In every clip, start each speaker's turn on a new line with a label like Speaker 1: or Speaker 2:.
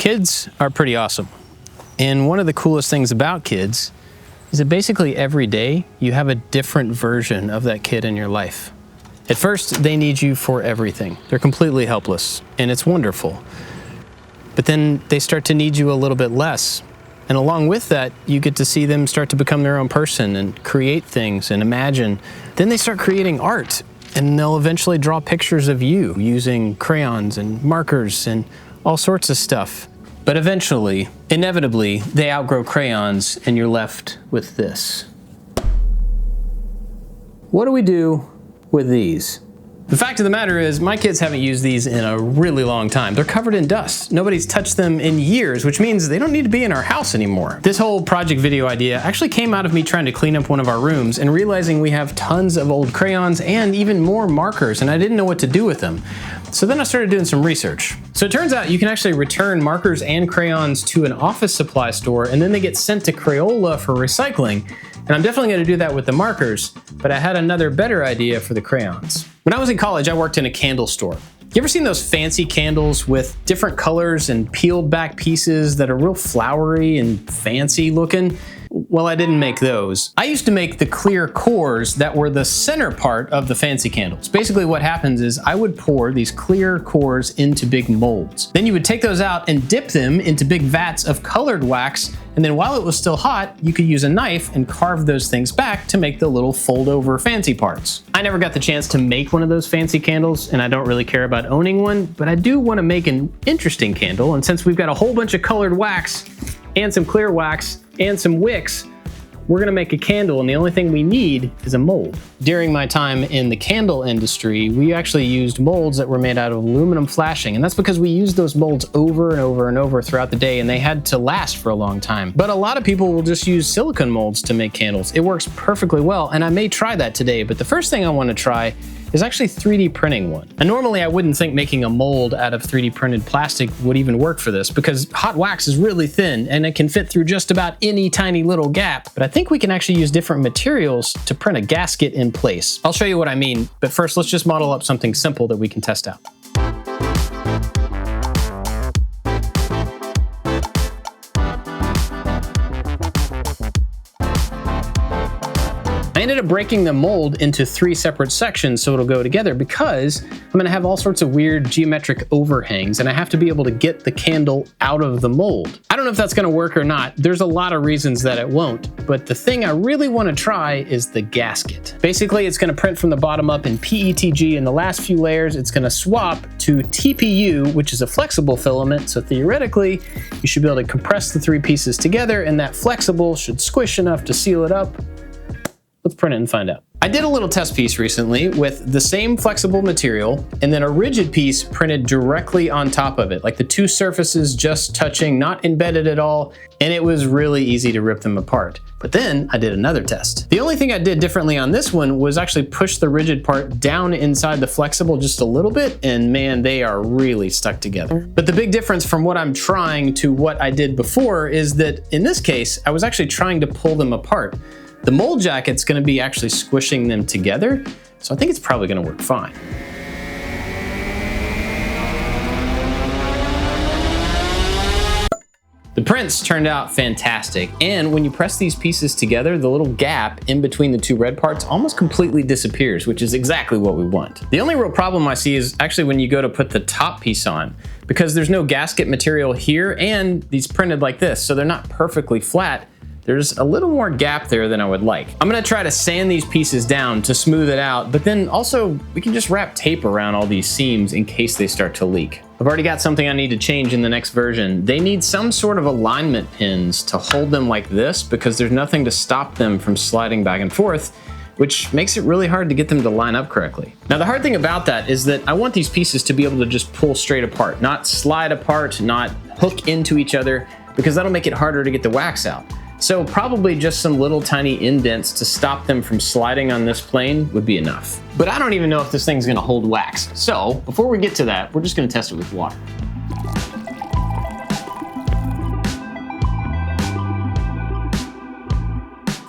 Speaker 1: Kids are pretty awesome. And one of the coolest things about kids is that basically every day you have a different version of that kid in your life. At first, they need you for everything. They're completely helpless, and it's wonderful. But then they start to need you a little bit less. And along with that, you get to see them start to become their own person and create things and imagine. Then they start creating art, and they'll eventually draw pictures of you using crayons and markers and all sorts of stuff. But eventually, inevitably, they outgrow crayons and you're left with this. What do we do with these? The fact of the matter is, my kids haven't used these in a really long time. They're covered in dust. Nobody's touched them in years, which means they don't need to be in our house anymore. This whole project video idea actually came out of me trying to clean up one of our rooms and realizing we have tons of old crayons and even more markers, and I didn't know what to do with them. So then I started doing some research. So it turns out you can actually return markers and crayons to an office supply store, and then they get sent to Crayola for recycling. And I'm definitely going to do that with the markers, but I had another better idea for the crayons. When I was in college, I worked in a candle store. You ever seen those fancy candles with different colors and peeled back pieces that are real flowery and fancy looking? Well, I didn't make those. I used to make the clear cores that were the center part of the fancy candles. Basically what happens is I would pour these clear cores into big molds. Then you would take those out and dip them into big vats of colored wax, and then while it was still hot, you could use a knife and carve those things back to make the little fold over fancy parts. I never got the chance to make one of those fancy candles, and I don't really care about owning one, but I do want to make an interesting candle, and since we've got a whole bunch of colored wax and some clear wax and some wicks, we're gonna make a candle, and the only thing we need is a mold. During my time in the candle industry, we actually used molds that were made out of aluminum flashing, and that's because we used those molds over and over and over throughout the day, and they had to last for a long time. But a lot of people will just use silicone molds to make candles. It works perfectly well, and I may try that today, but the first thing I wanna try is actually 3D printing one. And normally I wouldn't think making a mold out of 3D printed plastic would even work for this, because hot wax is really thin and it can fit through just about any tiny little gap. But I think we can actually use different materials to print a gasket in place. I'll show you what I mean, but first let's just model up something simple that we can test out. I ended up breaking the mold into 3 separate sections so it'll go together, because I'm gonna have all sorts of weird geometric overhangs and I have to be able to get the candle out of the mold. I don't know if that's gonna work or not. There's a lot of reasons that it won't, but the thing I really wanna try is the gasket. Basically, it's gonna print from the bottom up in PETG, and the last few layers, it's gonna swap to TPU, which is a flexible filament, so theoretically, you should be able to compress the 3 pieces together, and that flexible should squish enough to seal it up. Let's print it and find out. I did a little test piece recently with the same flexible material and then a rigid piece printed directly on top of it, like the 2 surfaces just touching, not embedded at all, and it was really easy to rip them apart. But then I did another test. The only thing I did differently on this one was actually push the rigid part down inside the flexible just a little bit, and man, they are really stuck together. But the big difference from what I'm trying to what I did before is that in this case, I was actually trying to pull them apart. The mold jacket's gonna be actually squishing them together, so I think it's probably gonna work fine. The prints turned out fantastic, and when you press these pieces together, the little gap in between the 2 red parts almost completely disappears, which is exactly what we want. The only real problem I see is actually when you go to put the top piece on, because there's no gasket material here, and these printed like this, so they're not perfectly flat. There's a little more gap there than I would like. I'm gonna try to sand these pieces down to smooth it out, but then also we can just wrap tape around all these seams in case they start to leak. I've already got something I need to change in the next version. They need some sort of alignment pins to hold them like this, because there's nothing to stop them from sliding back and forth, which makes it really hard to get them to line up correctly. Now the hard thing about that is that I want these pieces to be able to just pull straight apart, not slide apart, not hook into each other, because that'll make it harder to get the wax out. So probably just some little tiny indents to stop them from sliding on this plane would be enough. But I don't even know if this thing's gonna hold wax. So before we get to that, we're just gonna test it with water.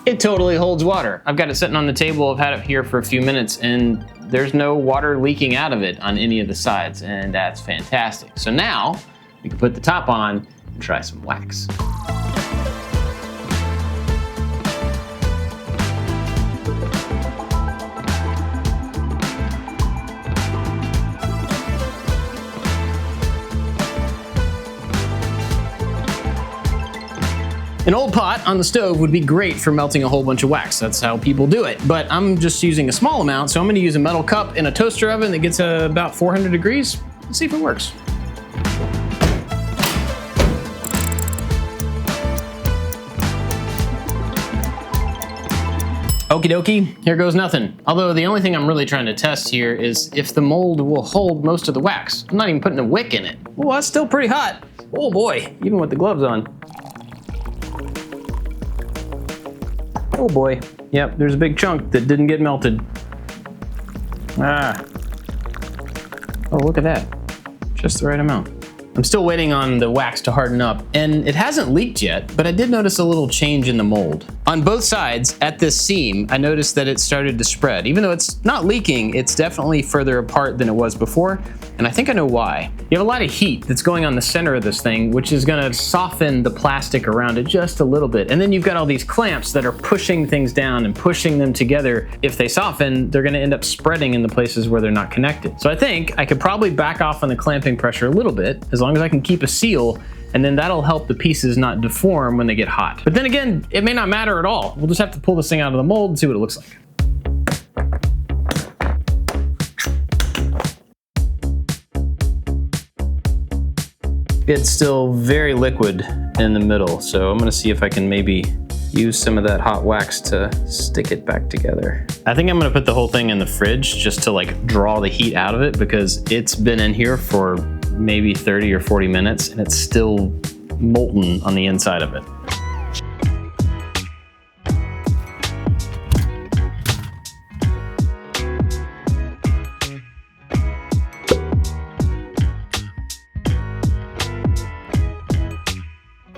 Speaker 1: It totally holds water. I've got it sitting on the table. I've had it here for a few minutes and there's no water leaking out of it on any of the sides, and that's fantastic. So now we can put the top on and try some wax. An old pot on the stove would be great for melting a whole bunch of wax. That's how people do it. But I'm just using a small amount, so I'm gonna use a metal cup in a toaster oven that gets about 400 degrees. Let's see if it works. Okie dokie, here goes nothing. Although the only thing I'm really trying to test here is if the mold will hold most of the wax. I'm not even putting a wick in it. Well, that's still pretty hot. Oh boy, even with the gloves on. Oh boy. Yep, there's a big chunk that didn't get melted. Ah. Oh, look at that. Just the right amount. I'm still waiting on the wax to harden up, and it hasn't leaked yet, but I did notice a little change in the mold. On both sides, at this seam, I noticed that it started to spread. Even though it's not leaking, it's definitely further apart than it was before, and I think I know why. You have a lot of heat that's going on the center of this thing, which is gonna soften the plastic around it just a little bit. And then you've got all these clamps that are pushing things down and pushing them together. If they soften, they're gonna end up spreading in the places where they're not connected. So I think I could probably back off on the clamping pressure a little bit, as long as I can keep a seal, and then that'll help the pieces not deform when they get hot. But then again, it may not matter at all. We'll just have to pull this thing out of the mold and see what it looks like. It's still very liquid in the middle, so I'm gonna see if I can maybe use some of that hot wax to stick it back together. I think I'm gonna put the whole thing in the fridge just to like draw the heat out of it, because it's been in here for maybe 30 or 40 minutes and it's still molten on the inside of it.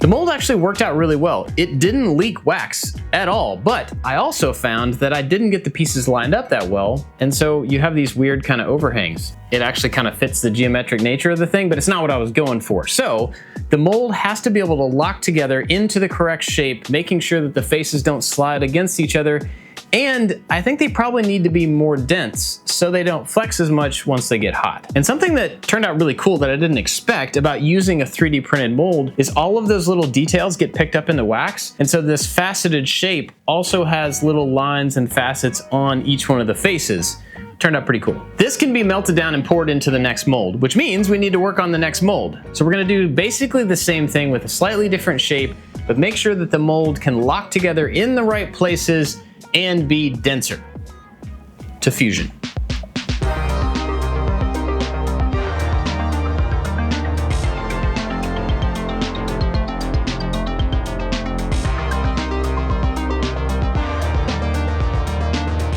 Speaker 1: The mold actually worked out really well. It didn't leak wax at all, but I also found that I didn't get the pieces lined up that well, and so you have these weird kind of overhangs. It actually kind of fits the geometric nature of the thing, but it's not what I was going for. So the mold has to be able to lock together into the correct shape, making sure that the faces don't slide against each other. And I think they probably need to be more dense so they don't flex as much once they get hot. And something that turned out really cool that I didn't expect about using a 3D printed mold is all of those little details get picked up in the wax. And so this faceted shape also has little lines and facets on each one of the faces. Turned out pretty cool. This can be melted down and poured into the next mold, which means we need to work on the next mold. So we're gonna do basically the same thing with a slightly different shape, but make sure that the mold can lock together in the right places and be denser to fusion.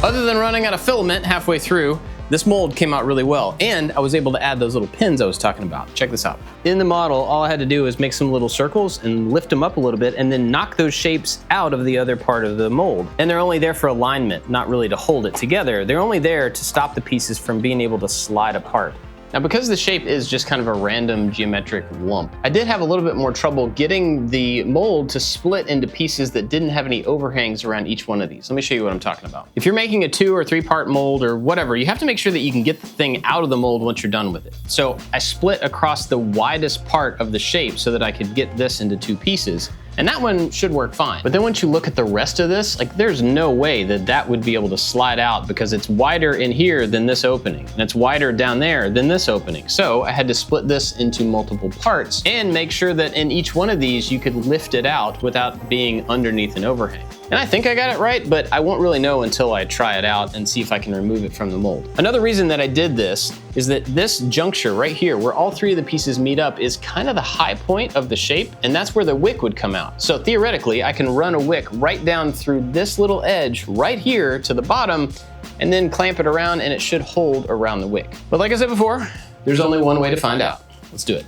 Speaker 1: Other than running out of filament halfway through, this mold came out really well, and I was able to add those little pins I was talking about. Check this out. In the model, all I had to do was make some little circles and lift them up a little bit and then knock those shapes out of the other part of the mold. And they're only there for alignment, not really to hold it together. They're only there to stop the pieces from being able to slide apart. Now, because the shape is just kind of a random geometric lump, I did have a little bit more trouble getting the mold to split into pieces that didn't have any overhangs around each one of these. Let me show you what I'm talking about. If you're making a 2 or 3 part mold or whatever, you have to make sure that you can get the thing out of the mold once you're done with it. So I split across the widest part of the shape so that I could get this into 2 pieces. And that one should work fine. But then once you look at the rest of this, like there's no way that that would be able to slide out because it's wider in here than this opening. And it's wider down there than this opening. So I had to split this into multiple parts and make sure that in each one of these, you could lift it out without being underneath an overhang. And I think I got it right, but I won't really know until I try it out and see if I can remove it from the mold. Another reason that I did this is that this juncture right here, where all 3 of the pieces meet up, is kind of the high point of the shape, and that's where the wick would come out. So theoretically, I can run a wick right down through this little edge right here to the bottom, and then clamp it around, and it should hold around the wick. But like I said before, there's only one way to find out. Let's do it.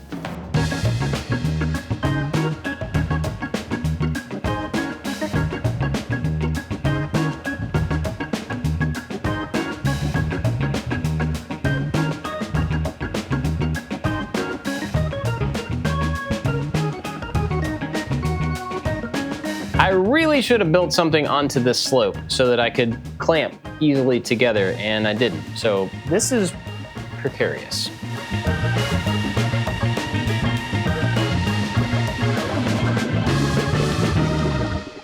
Speaker 1: I really should have built something onto this slope so that I could clamp easily together, and I didn't. So this is precarious.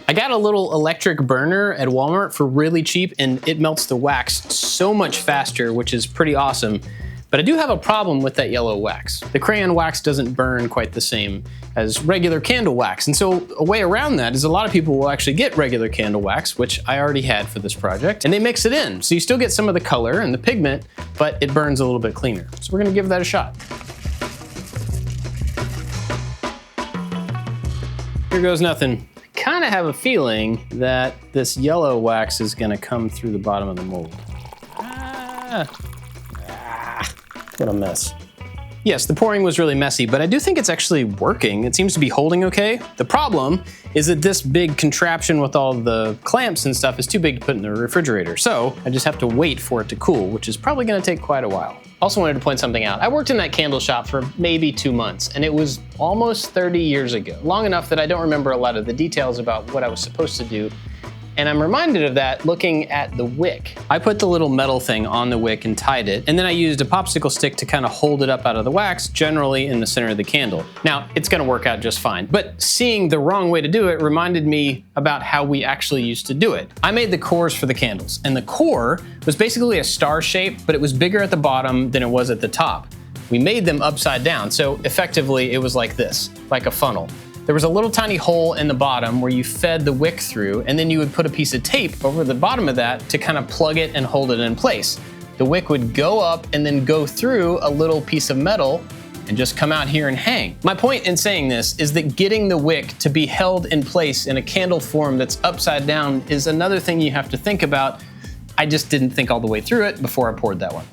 Speaker 1: I got a little electric burner at Walmart for really cheap, and it melts the wax so much faster, which is pretty awesome. But I do have a problem with that yellow wax. The crayon wax doesn't burn quite the same as regular candle wax. And so a way around that is a lot of people will actually get regular candle wax, which I already had for this project, and they mix it in. So you still get some of the color and the pigment, but it burns a little bit cleaner. So we're gonna give that a shot. Here goes nothing. Kind of have a feeling that this yellow wax is gonna come through the bottom of the mold. What a mess. Yes, the pouring was really messy, but I do think it's actually working. It seems to be holding okay. The problem is that this big contraption with all the clamps and stuff is too big to put in the refrigerator. So I just have to wait for it to cool, which is probably gonna take quite a while. Also wanted to point something out. I worked in that candle shop for maybe 2 months, and it was almost 30 years ago. Long enough that I don't remember a lot of the details about what I was supposed to do. And I'm reminded of that looking at the wick. I put the little metal thing on the wick and tied it, and then I used a popsicle stick to kind of hold it up out of the wax, generally in the center of the candle. Now, it's gonna work out just fine, but seeing the wrong way to do it reminded me about how we actually used to do it. I made the cores for the candles, and the core was basically a star shape, but it was bigger at the bottom than it was at the top. We made them upside down, so effectively it was like this, like a funnel. There was a little tiny hole in the bottom where you fed the wick through, and then you would put a piece of tape over the bottom of that to kind of plug it and hold it in place. The wick would go up and then go through a little piece of metal and just come out here and hang. My point in saying this is that getting the wick to be held in place in a candle form that's upside down is another thing you have to think about. I just didn't think all the way through it before I poured that one.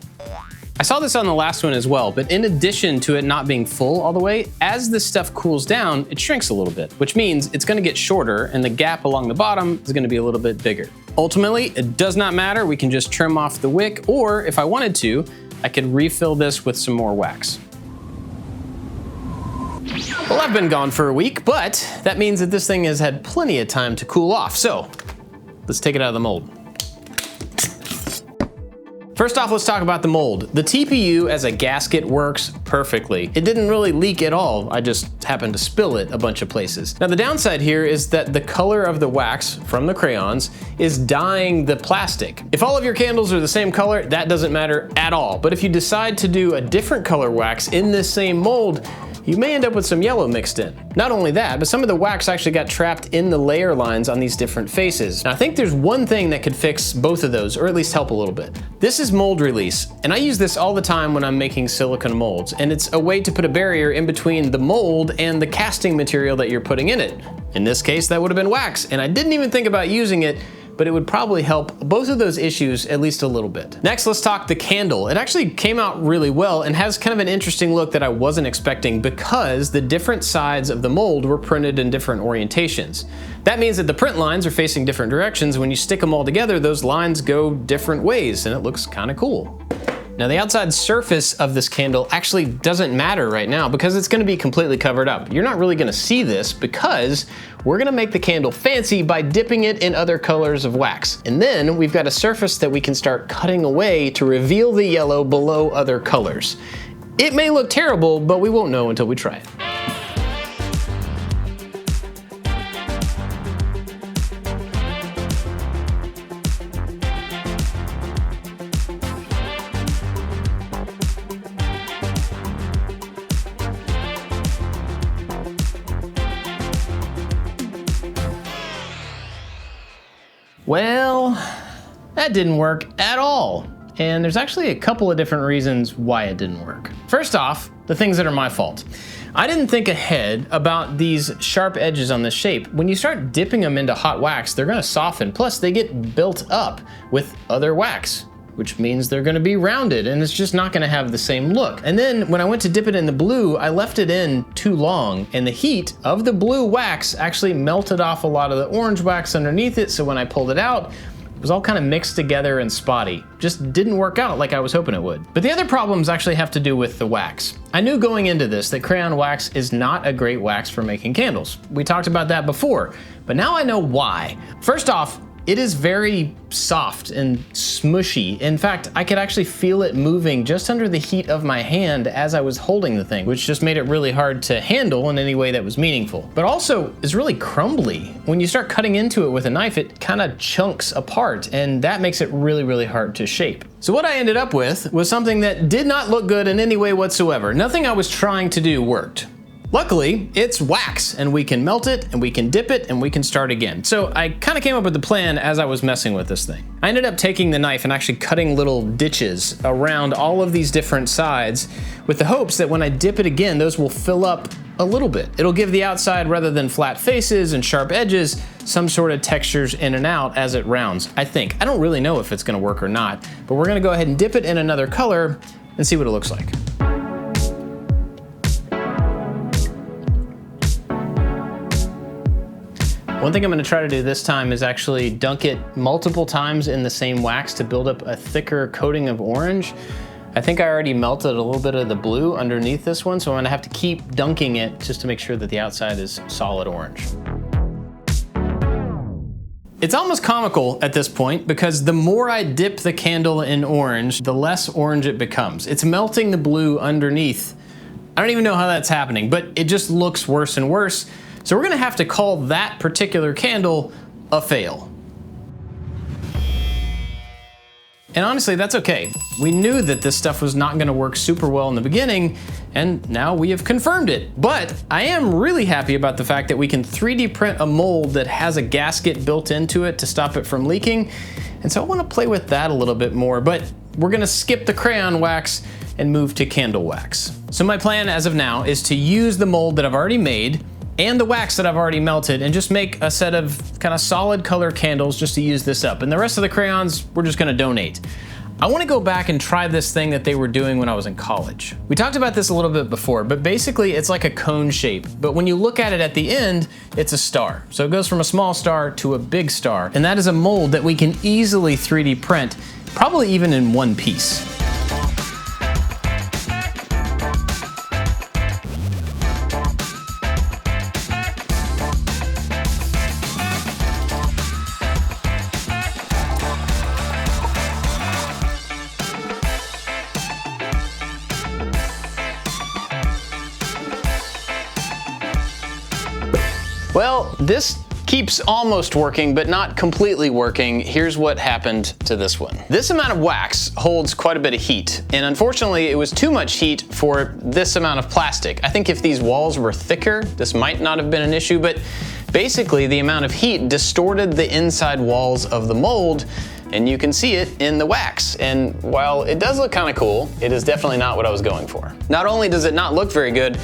Speaker 1: I saw this on the last one as well, but in addition to it not being full all the way, as this stuff cools down, it shrinks a little bit, which means it's gonna get shorter and the gap along the bottom is gonna be a little bit bigger. Ultimately, it does not matter. We can just trim off the wick, or if I wanted to, I could refill this with some more wax. Well, I've been gone for a week, but that means that this thing has had plenty of time to cool off. So let's take it out of the mold. First off, let's talk about the mold. The TPU as a gasket works perfectly. It didn't really leak at all. I just happened to spill it a bunch of places. Now the downside here is that the color of the wax from the crayons is dyeing the plastic. If all of your candles are the same color, that doesn't matter at all. But if you decide to do a different color wax in this same mold, you may end up with some yellow mixed in. Not only that, but some of the wax actually got trapped in the layer lines on these different faces. Now I think there's one thing that could fix both of those, or at least help a little bit. This is mold release, and I use this all the time when I'm making silicone molds, and it's a way to put a barrier in between the mold and the casting material that you're putting in it. In this case, that would have been wax, and I didn't even think about using it, but it would probably help both of those issues at least a little bit. Next, let's talk the candle. It actually came out really well and has kind of an interesting look that I wasn't expecting because the different sides of the mold were printed in different orientations. That means that the print lines are facing different directions. When you stick them all together, those lines go different ways and it looks kind of cool. Now the outside surface of this candle actually doesn't matter right now because it's gonna be completely covered up. You're not really gonna see this because we're gonna make the candle fancy by dipping it in other colors of wax. And then we've got a surface that we can start cutting away to reveal the yellow below other colors. It may look terrible, but we won't know until we try it. Well, that didn't work at all. And there's actually a couple of different reasons why it didn't work. First off, the things that are my fault. I didn't think ahead about these sharp edges on this shape. When you start dipping them into hot wax, they're gonna soften. Plus they get built up with other wax, which means they're gonna be rounded and it's just not gonna have the same look. And then when I went to dip it in the blue, I left it in too long and the heat of the blue wax actually melted off a lot of the orange wax underneath it. So when I pulled it out, It was all kind of mixed together and spotty. Just didn't work out like I was hoping it would. But the other problems actually have to do with the wax. I knew going into this that crayon wax is not a great wax for making candles. We talked about that before, but now I know why. First off, it is very soft and smushy. In fact, I could actually feel it moving just under the heat of my hand as I was holding the thing, which just made it really hard to handle in any way that was meaningful. But also, it's really crumbly. When you start cutting into it with a knife, it kind of chunks apart, and that makes it really, really hard to shape. So what I ended up with was something that did not look good in any way whatsoever. Nothing I was trying to do worked. Luckily, it's wax, and we can melt it, and we can dip it, and we can start again. So I kind of came up with the plan as I was messing with this thing. I ended up taking the knife and actually cutting little ditches around all of these different sides with the hopes that when I dip it again, those will fill up a little bit. It'll give the outside, rather than flat faces and sharp edges, some sort of textures in and out as it rounds, I think. I don't really know if it's gonna work or not, but we're gonna go ahead and dip it in another color and see what it looks like. One thing I'm gonna try to do this time is actually dunk it multiple times in the same wax to build up a thicker coating of orange. I think I already melted a little bit of the blue underneath this one, so I'm gonna have to keep dunking it just to make sure that the outside is solid orange. It's almost comical at this point because the more I dip the candle in orange, the less orange it becomes. It's melting the blue underneath. I don't even know how that's happening, but it just looks worse and worse. So we're gonna have to call that particular candle a fail. And honestly, that's okay. We knew that this stuff was not gonna work super well in the beginning, and now we have confirmed it. But I am really happy about the fact that we can 3D print a mold that has a gasket built into it to stop it from leaking. And so I wanna play with that a little bit more, but we're gonna skip the crayon wax and move to candle wax. So my plan as of now is to use the mold that I've already made and the wax that I've already melted and just make a set of kind of solid color candles just to use this up. And the rest of the crayons, we're just gonna donate. I wanna go back and try this thing that they were doing when I was in college. We talked about this a little bit before, but basically it's like a cone shape. But when you look at it at the end, it's a star. So it goes from a small star to a big star. And that is a mold that we can easily 3D print, probably even in one piece. Well, this keeps almost working, but not completely working. Here's what happened to this one. This amount of wax holds quite a bit of heat, and unfortunately it was too much heat for this amount of plastic. I think if these walls were thicker, this might not have been an issue, but basically the amount of heat distorted the inside walls of the mold, and you can see it in the wax. And while it does look kind of cool, it is definitely not what I was going for. Not only does it not look very good,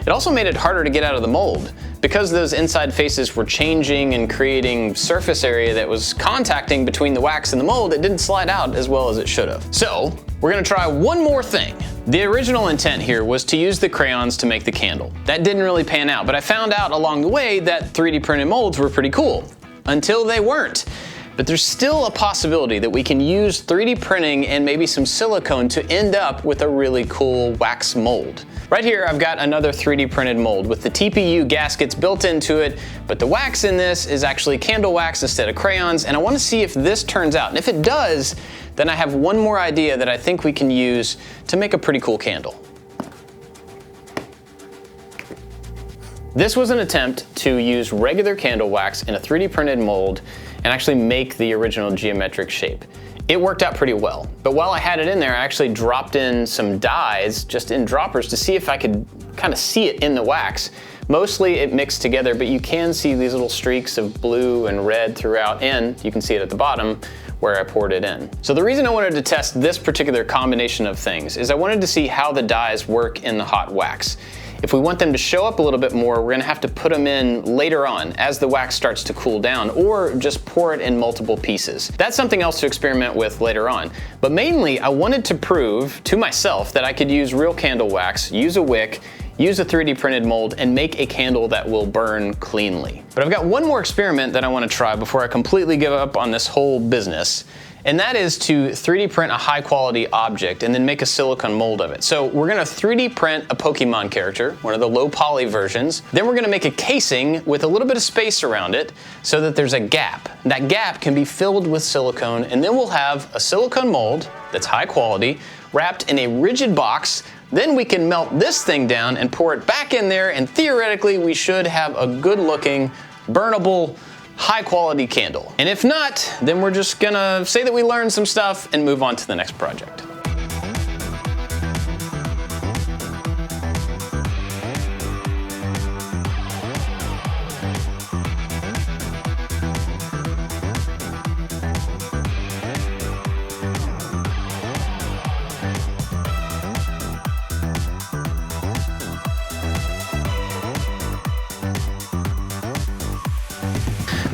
Speaker 1: it also made it harder to get out of the mold. Because those inside faces were changing and creating surface area that was contacting between the wax and the mold, it didn't slide out as well as it should have. So we're gonna try one more thing. The original intent here was to use the crayons to make the candle. That didn't really pan out, but I found out along the way that 3D printed molds were pretty cool, until they weren't. But there's still a possibility that we can use 3D printing and maybe some silicone to end up with a really cool wax mold. Right here, I've got another 3D printed mold with the TPU gaskets built into it, but the wax in this is actually candle wax instead of crayons, and I wanna see if this turns out. And if it does, then I have one more idea that I think we can use to make a pretty cool candle. This was an attempt to use regular candle wax in a 3D printed mold and actually make the original geometric shape. It worked out pretty well, but while I had it in there, I actually dropped in some dyes just in droppers to see if I could kind of see it in the wax. Mostly it mixed together, but you can see these little streaks of blue and red throughout, and you can see it at the bottom where I poured it in. So the reason I wanted to test this particular combination of things is I wanted to see how the dyes work in the hot wax. If we want them to show up a little bit more, we're gonna have to put them in later on as the wax starts to cool down, or just pour it in multiple pieces. That's something else to experiment with later on. But mainly, I wanted to prove to myself that I could use real candle wax, use a wick, use a 3D printed mold, and make a candle that will burn cleanly. But I've got one more experiment that I want to try before I completely give up on this whole business. And that is to 3D print a high quality object and then make a silicone mold of it. So we're gonna 3D print a Pokemon character, one of the low poly versions. Then we're gonna make a casing with a little bit of space around it so that there's a gap. That gap can be filled with silicone, and then we'll have a silicone mold that's high quality, wrapped in a rigid box. Then we can melt this thing down and pour it back in there, and theoretically we should have a good looking, burnable, high quality candle. And if not, then we're just gonna say that we learned some stuff and move on to the next project.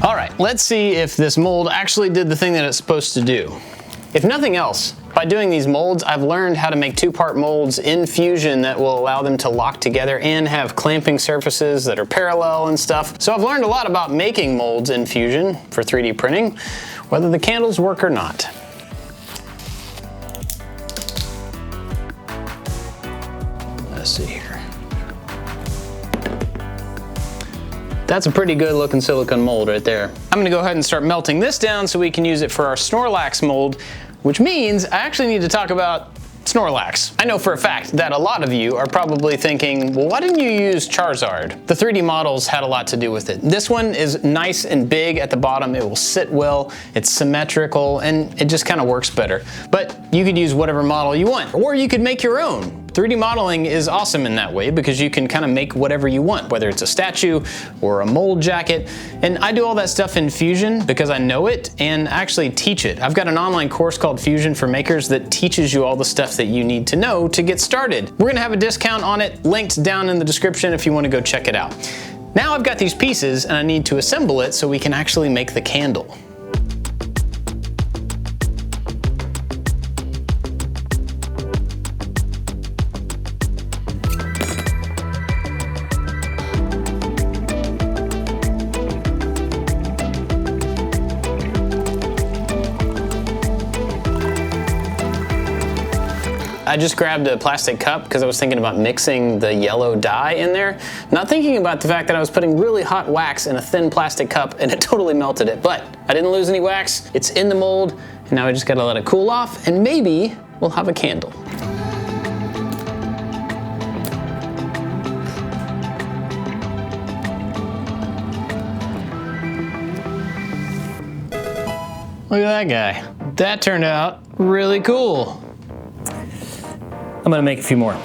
Speaker 1: All right, let's see if this mold actually did the thing that it's supposed to do. If nothing else, by doing these molds, I've learned how to make two-part molds in Fusion that will allow them to lock together and have clamping surfaces that are parallel and stuff. So I've learned a lot about making molds in Fusion for 3D printing, whether the candles work or not. Let's see here. That's a pretty good looking silicone mold right there. I'm gonna go ahead and start melting this down so we can use it for our Snorlax mold, which means I actually need to talk about Snorlax. I know for a fact that a lot of you are probably thinking, well, why didn't you use Charizard? The 3D models had a lot to do with it. This one is nice and big at the bottom. It will sit well, it's symmetrical, and it just kind of works better. But you could use whatever model you want, or you could make your own. 3D modeling is awesome in that way because you can kind of make whatever you want, whether it's a statue or a mold jacket. And I do all that stuff in Fusion because I know it and actually teach it. I've got an online course called Fusion for Makers that teaches you all the stuff that you need to know to get started. We're gonna have a discount on it linked down in the description if you want to go check it out. Now I've got these pieces and I need to assemble it so we can actually make the candle. I just grabbed a plastic cup because I was thinking about mixing the yellow dye in there, not thinking about the fact that I was putting really hot wax in a thin plastic cup and it totally melted it. But I didn't lose any wax, it's in the mold, and now I just gotta let it cool off and maybe we'll have a candle. Look at that guy. That turned out really cool. I'm gonna make a few more.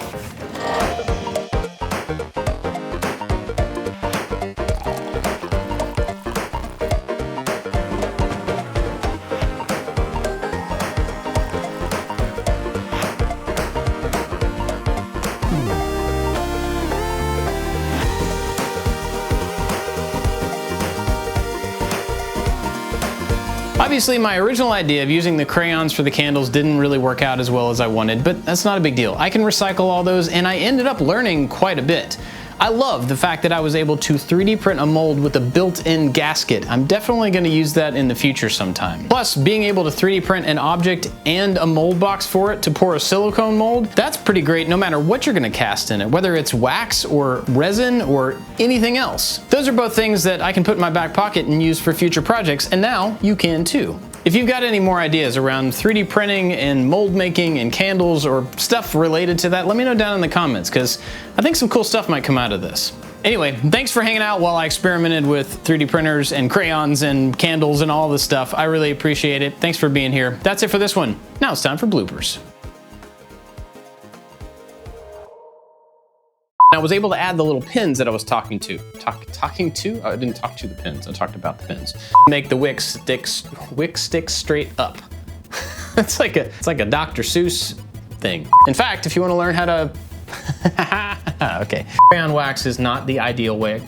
Speaker 1: Obviously, my original idea of using the crayons for the candles didn't really work out as well as I wanted, but that's not a big deal. I can recycle all those, and I ended up learning quite a bit. I love the fact that I was able to 3D print a mold with a built-in gasket. I'm definitely going to use that in the future sometime. Plus, being able to 3D print an object and a mold box for it to pour a silicone mold, that's pretty great no matter what you're going to cast in it, whether it's wax or resin or anything else. Those are both things that I can put in my back pocket and use for future projects, and now you can too. If you've got any more ideas around 3D printing and mold making and candles or stuff related to that, let me know down in the comments because I think some cool stuff might come out of this. Anyway, thanks for hanging out while I experimented with 3D printers and crayons and candles and all this stuff. I really appreciate it. Thanks for being here. That's it for this one. Now it's time for bloopers. I was able to add the little pins that I was talking to. Talking to? Oh, I didn't talk to the pins. I talked about the pins. Make the wick stick straight up. It's like a Dr. Seuss thing. In fact, if you want to learn how to okay. Crayon wax is not the ideal way.